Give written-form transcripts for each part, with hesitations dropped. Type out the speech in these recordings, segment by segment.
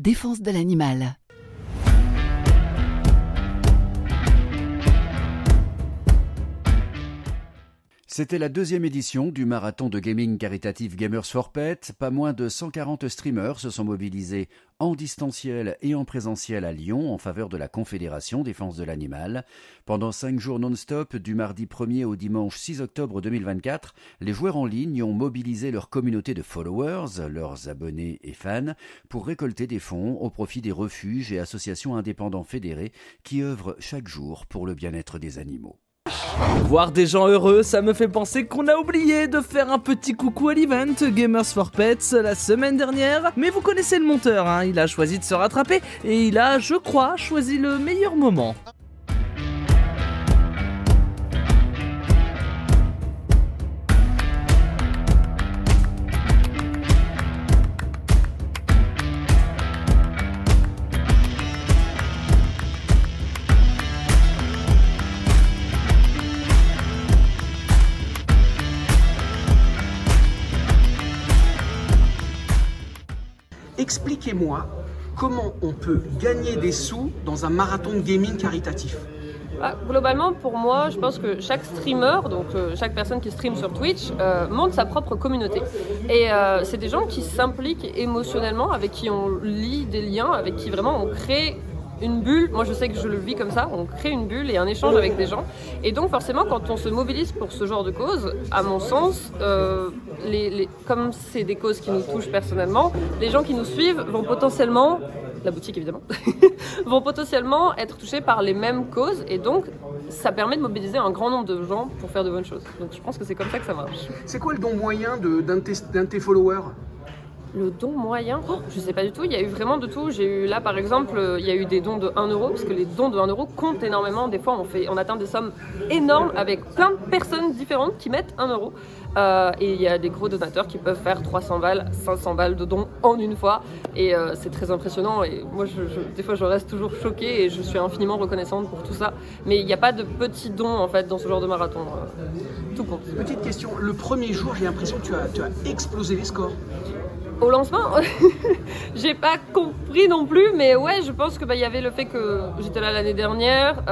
défense de l'animal. C'était la deuxième édition du marathon de gaming caritatif Gamers for Pets. Pas moins de 140 streamers se sont mobilisés en distanciel et en présentiel à Lyon en faveur de la Confédération Défense de l'Animal. Pendant 5 jours non-stop, du mardi 1er au dimanche 6 octobre 2024, les joueurs en ligne ont mobilisé leur communauté de followers, leurs abonnés et fans, pour récolter des fonds au profit des refuges et associations indépendants fédérés qui œuvrent chaque jour pour le bien-être des animaux. Voir des gens heureux, ça me fait penser qu'on a oublié de faire un petit coucou à l'event Gamers for Pets la semaine dernière. Mais vous connaissez le monteur, hein, il a choisi de se rattraper et il a, je crois, choisi le meilleur moment. Expliquez-moi comment on peut gagner des sous dans un marathon de gaming caritatif. Globalement, pour moi, je pense que chaque streamer, donc chaque personne qui stream sur Twitch, monte sa propre communauté. Et c'est des gens qui s'impliquent émotionnellement, avec qui on lie des liens, avec qui vraiment on crée une bulle. Moi, je sais que je le vis comme ça, on crée une bulle et un échange avec des gens. Et donc, forcément, quand on se mobilise pour ce genre de cause, à mon sens, comme c'est des causes qui nous touchent personnellement, les gens qui nous suivent vont potentiellement, la boutique évidemment, vont potentiellement être touchés par les mêmes causes. Et donc, ça permet de mobiliser un grand nombre de gens pour faire de bonnes choses. Donc, je pense que c'est comme ça que ça marche. C'est quoi le don moyen d'un de tes followers ? Le don moyen, je sais pas du tout, il y a eu vraiment de tout. J'ai eu là par exemple, il y a eu des dons de 1 euro, parce que les dons de 1 euro comptent énormément. Des fois on atteint des sommes énormes avec plein de personnes différentes qui mettent 1 euro. Et il y a des gros donateurs qui peuvent faire 300 balles, 500 balles de dons en une fois. Et c'est très impressionnant. Et moi, des fois, je reste toujours choquée et je suis infiniment reconnaissante pour tout ça. Mais il n'y a pas de petits dons en fait dans ce genre de marathon. Tout compte. Petite question, le premier jour, j'ai l'impression que tu as explosé les scores. Au lancement, j'ai pas compris non plus, mais ouais, je pense que y avait le fait que j'étais là l'année dernière,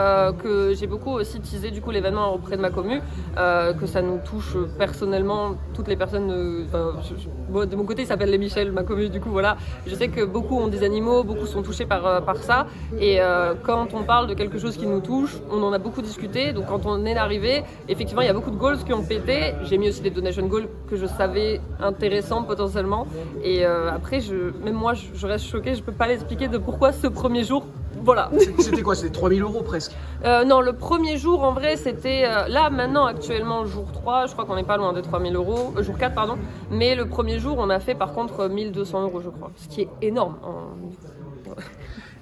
que j'ai beaucoup aussi teasé du coup l'événement auprès de ma commu, que ça nous touche personnellement, toutes les personnes. De mon côté, il s'appelle les Michel, ma commu, du coup voilà. Je sais que beaucoup ont des animaux, beaucoup sont touchés par ça, et quand on parle de quelque chose qui nous touche, on en a beaucoup discuté. Donc quand on est arrivé, effectivement, il y a beaucoup de goals qui ont pété. J'ai mis aussi des donation goals que je savais intéressants potentiellement. Et après, même moi, je reste choquée, je peux pas l'expliquer de pourquoi ce premier jour, voilà. C'était quoi? C'était 3 000 € presque? Non, le premier jour, en vrai, c'était là, maintenant, actuellement, jour 3, je crois qu'on n'est pas loin des 3 000 €, jour 4, pardon. Mais le premier jour, on a fait par contre 1 200 €, je crois, ce qui est énorme.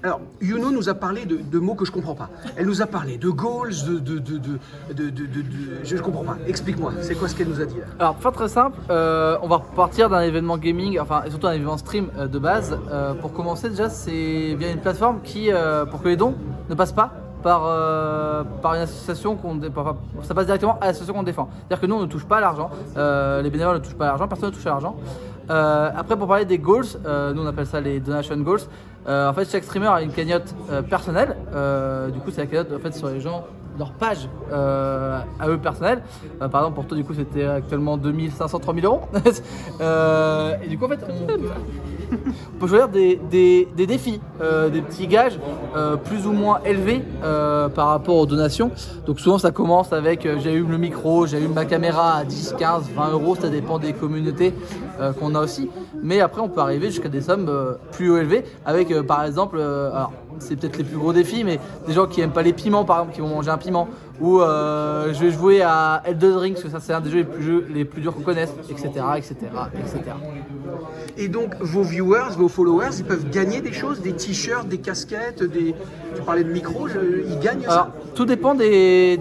Alors, Yuno nous a parlé de mots que je comprends pas. Elle nous a parlé de goals, je comprends pas. Explique-moi, c'est quoi ce qu'elle nous a dit là? Alors, pour faire très simple, on va repartir d'un événement gaming, enfin, et surtout un événement stream de base. Pour commencer, déjà, c'est via une plateforme qui, pour que les dons ne passent pas par une association ça passe directement à l'association qu'on défend. C'est-à-dire que nous, on ne touche pas à l'argent, les bénévoles ne touchent pas à l'argent, personne ne touche à l'argent. Après, pour parler des goals, nous on appelle ça les donation goals. En fait, chaque streamer a une cagnotte personnelle. Du coup, c'est la cagnotte en fait sur les gens, leur page à eux personnelle. Par exemple, pour toi, du coup, c'était actuellement 2500, 3000 €. Et du coup, en fait, on peut choisir des défis, des petits gages plus ou moins élevés par rapport aux donations. Donc souvent ça commence avec j'allume le micro, j'allume ma caméra à 10, 15, 20 €, ça dépend des communautés qu'on a aussi. Mais après on peut arriver jusqu'à des sommes plus élevées avec par exemple, alors c'est peut-être les plus gros défis, mais des gens qui n'aiment pas les piments par exemple, qui vont manger un piment. Ou je vais jouer à Elden Ring, parce que ça c'est un des jeux les plus durs qu'on connaisse, etc., etc., etc. Et donc vos viewers, vos followers, ils peuvent gagner des choses, des t-shirts, des casquettes, tu parlais de micro, ils gagnent ça? Alors, tout dépend de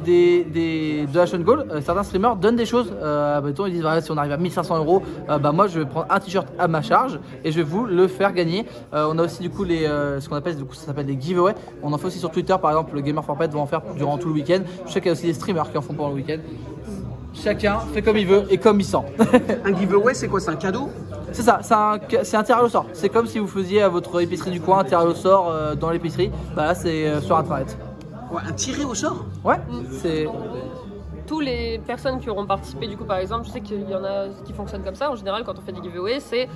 donation goal. Certains streamers donnent des choses. Ils disent si on arrive à 1500 €, moi je vais prendre un t-shirt à ma charge et je vais vous le faire gagner. On a aussi du coup ce qu'on appelle, du coup ça s'appelle des giveaways. On en fait aussi sur Twitter, par exemple le Gamer for Pets va en faire durant tout le week-end. Je sais qu'il y a aussi des streamers qui en font pendant le week-end. Chacun fait comme il veut et comme il sent. Un giveaway, c'est quoi? C'est un cadeau? C'est ça, c'est un tirage au sort. C'est comme si vous faisiez à votre épicerie du coin un tirage au sort dans l'épicerie. Bah là, c'est sur internet. Ouais, un tiré au sort? Ouais, c'est. Tous les personnes qui auront participé, du coup, par exemple, je sais qu'il y en a qui fonctionnent comme ça. En général, quand on fait des giveaways, c'est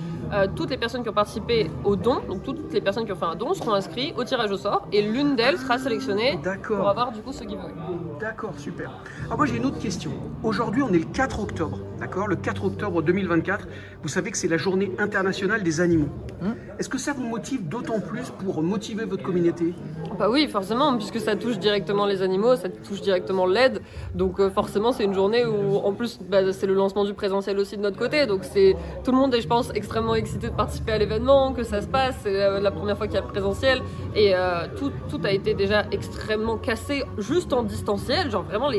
toutes les personnes qui ont participé au don, donc toutes les personnes qui ont fait un don seront inscrites au tirage au sort et l'une d'elles sera sélectionnée pour avoir du coup ce giveaway. D'accord, super. Alors moi j'ai une autre question. Aujourd'hui on est le 4 octobre, d'accord? Le 4 octobre 2024, vous savez que c'est la journée internationale des animaux. Est-ce que ça vous motive d'autant plus pour motiver votre communauté? Bah oui, forcément, puisque ça touche directement les animaux, ça touche directement l'aide. Donc forcément, c'est une journée où, en plus, bah, c'est le lancement du présentiel aussi de notre côté. Donc c'est tout le monde est, je pense, extrêmement excité de participer à l'événement, que ça se passe. C'est la première fois qu'il y a le présentiel. Et tout a été déjà extrêmement cassé juste en distanciel. Genre vraiment,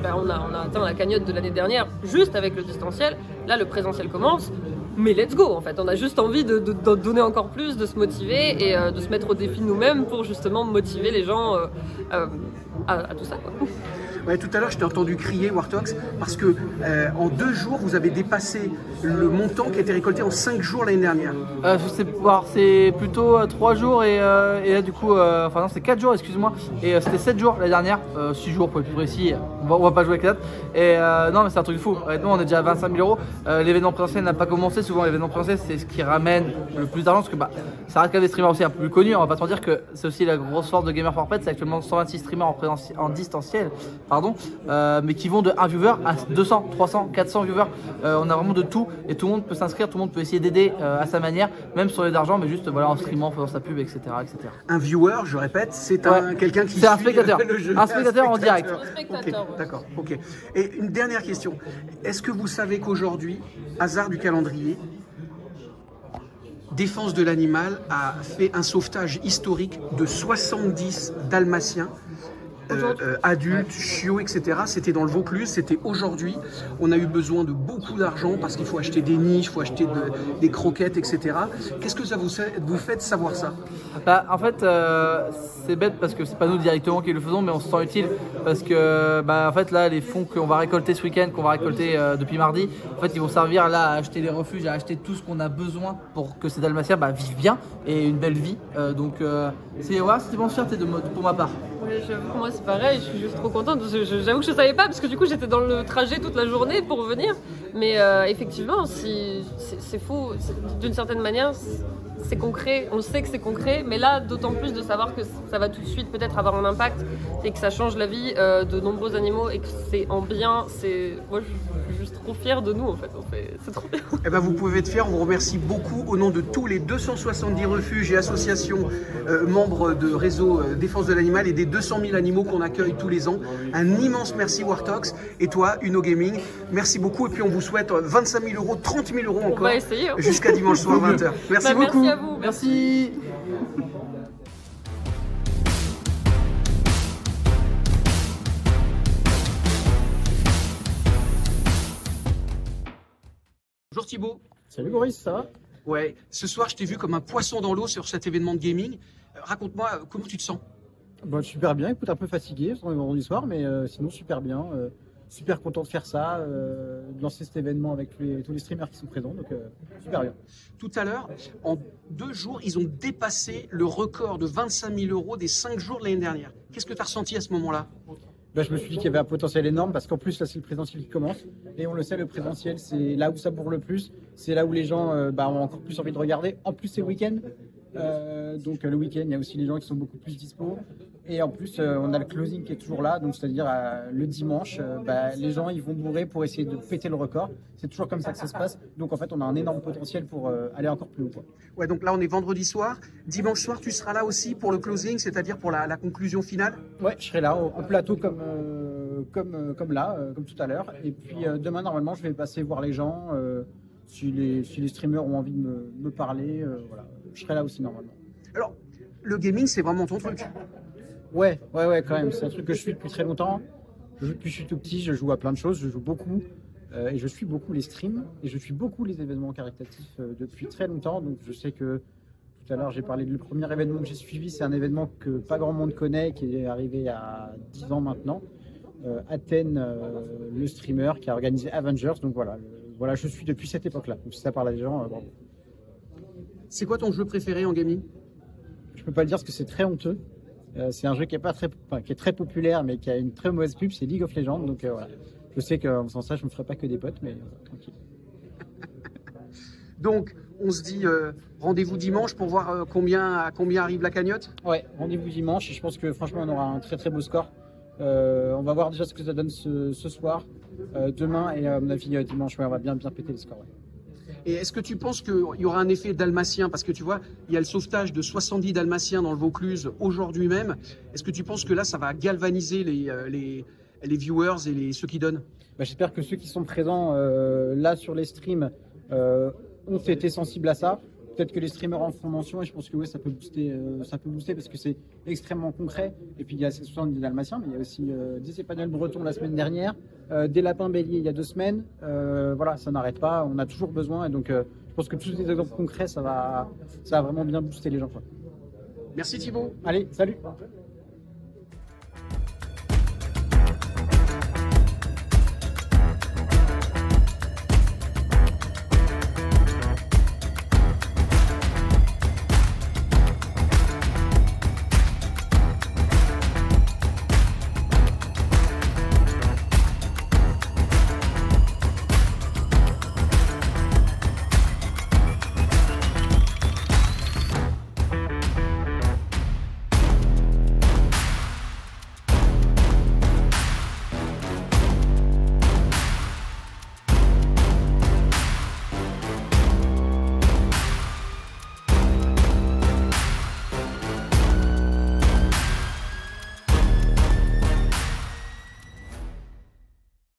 bah, on a atteint la cagnotte de l'année dernière juste avec le distanciel. Là, le présentiel commence. Mais let's go en fait, on a juste envie de donner encore plus, de se motiver et de se mettre au défi nous-mêmes pour justement motiver les gens à tout ça, quoi. Ouais, tout à l'heure, je t'ai entendu crier, Wartox, parce que en 2 jours, vous avez dépassé le montant qui a été récolté en 5 jours l'année dernière. C'est plutôt 3 jours et là du coup, enfin non, c'est 4 jours, excuse-moi, et c'était 7 jours l'année dernière, 6 jours pour être plus précis, on va pas jouer avec la date. Et non, mais c'est un truc de fou. Honnêtement, on est déjà à 25 000 €. L'événement présentiel n'a pas commencé. Souvent, l'événement présentiel, c'est ce qui ramène le plus d'argent, parce que bah, ça reste quand même des streamers aussi un peu plus connus. On va pas te dire que c'est aussi la grosse force de Gamer for Pets, c'est actuellement 126 streamers en distanciel. Pardon, mais qui vont de 1 viewer à 200, 300, 400 viewers. On a vraiment de tout et tout le monde peut s'inscrire, tout le monde peut essayer d'aider à sa manière, même sur les d'argent, mais juste voilà, en streamant, en faisant sa pub, etc. etc. Un viewer, je répète, c'est quelqu'un qui c'est un suit spectateur. le jeu. Un spectateur en direct. Okay, d'accord, ok. Et une dernière question. Est-ce que vous savez qu'aujourd'hui, hasard du calendrier, Défense de l'animal a fait un sauvetage historique de 70 dalmatiens adultes, chiots, etc. C'était dans le Vaucluse, c'était aujourd'hui. On a eu besoin de beaucoup d'argent parce qu'il faut acheter des niches, il faut acheter des croquettes, etc. Qu'est-ce que ça vous fait de savoir ça? Bah, en fait, c'est bête parce que c'est pas nous directement qui le faisons, mais on se sent utile parce que bah, en fait, là, les fonds qu'on va récolter ce week-end, qu'on va récolter depuis mardi, en fait, ils vont servir là à acheter les refuges, à acheter tout ce qu'on a besoin pour que ces dalmatiens bah, vivent bien et une belle vie. Donc, c'est une immense fierté pour ma part. Oui, moi c'est pareil, je suis juste trop contente. J'avoue que je savais pas parce que du coup j'étais dans le trajet toute la journée pour venir. Mais effectivement, c'est fou. D'une certaine manière, c'est concret. On sait que c'est concret, mais là, d'autant plus de savoir que ça va tout de suite peut-être avoir un impact et que ça change la vie de nombreux animaux et que c'est en bien. Moi, je suis juste trop fière de nous en fait. C'est trop bien. Eh ben, vous pouvez être fiers. On vous remercie beaucoup au nom de tous les 270 refuges et associations membres de réseau Défense de l'animal et des 200 000 animaux qu'on accueille tous les ans. Un immense merci Wartox et toi Uno Gaming. Merci beaucoup et puis on vous souhaite 25 000 €, 30 000 € encore. On va essayer. Hein. Jusqu'à dimanche soir 20h. Merci beaucoup. Merci à vous. Merci. Bonjour Thibaut. Salut Boris, ça va? Ouais, ce soir je t'ai vu comme un poisson dans l'eau sur cet événement de gaming. Raconte-moi comment tu te sens. Bon, super bien, écoute, un peu fatigué, c'est vendredi soir, mais sinon super bien. Super content de faire ça, de lancer cet événement avec tous les streamers qui sont présents, donc super bien. Tout à l'heure, en 2 jours, ils ont dépassé le record de 25 000 € des 5 jours de l'année dernière. Qu'est-ce que tu as ressenti à ce moment-là? Ben, je me suis dit qu'il y avait un potentiel énorme parce qu'en plus là c'est le présentiel qui commence et on le sait, le présentiel c'est là où ça bourre le plus, c'est là où les gens ont encore plus envie de regarder. En plus c'est le week-end, donc le week-end il y a aussi les gens qui sont beaucoup plus dispo et en plus on a le closing qui est toujours là, donc c'est-à-dire le dimanche les gens ils vont bourrer pour essayer de péter le record. C'est toujours comme ça que ça se passe, donc en fait on a un énorme potentiel pour aller encore plus haut, quoi. Ouais, donc là on est vendredi soir, dimanche soir tu seras là aussi pour le closing, c'est-à-dire pour la conclusion finale? Ouais, je serai là en plateau comme là, comme tout à l'heure, et puis demain normalement je vais passer voir les gens, si les streamers ont envie de me parler, voilà, je serai là aussi normalement. Alors, le gaming c'est vraiment ton truc? Ouais, quand même, c'est un truc que je suis depuis très longtemps. Je joue depuis que je suis tout petit, je joue à plein de choses, je joue beaucoup et je suis beaucoup les streams et je suis beaucoup les événements caritatifs depuis très longtemps. Donc je sais que tout à l'heure j'ai parlé du premier événement que j'ai suivi, c'est un événement que pas grand monde connaît, qui est arrivé il y a 10 ans maintenant. Athènes, le streamer qui a organisé Avengers, donc voilà, voilà, je suis depuis cette époque-là. Donc si ça parle à des gens, bon. C'est quoi ton jeu préféré en gaming? Je peux pas le dire parce que c'est très honteux. C'est un jeu qui est très populaire, mais qui a une très mauvaise pub, c'est League of Legends. Donc voilà. Je sais qu'en faisant ça, je me ferai pas que des potes, mais tranquille. Donc, on se dit rendez-vous dimanche pour voir à combien arrive la cagnotte. Ouais, rendez-vous dimanche. Et je pense que franchement, on aura un très très beau score. On va voir déjà ce que ça donne ce soir, demain et à mon avis dimanche. Ouais, on va bien péter le score. Ouais. Et est-ce que tu penses qu'il y aura un effet dalmatien? Parce que tu vois, il y a le sauvetage de 70 dalmatiens dans le Vaucluse aujourd'hui même. Est-ce que tu penses que là, ça va galvaniser les viewers et ceux qui donnent? J'espère que ceux qui sont présents là sur les streams ont été sensibles à ça. Peut-être que les streamers en font mention et je pense que oui, ça peut booster parce que c'est extrêmement concret. Et puis il y a ces 70 dalmatiens, mais il y a aussi des épagnols bretons la semaine dernière, des lapins béliers il y a 2 semaines. Voilà, ça n'arrête pas, on a toujours besoin. Et donc je pense que tous ces exemples concrets, ça va vraiment bien booster les gens, quoi. Merci Thibaut. Allez, salut.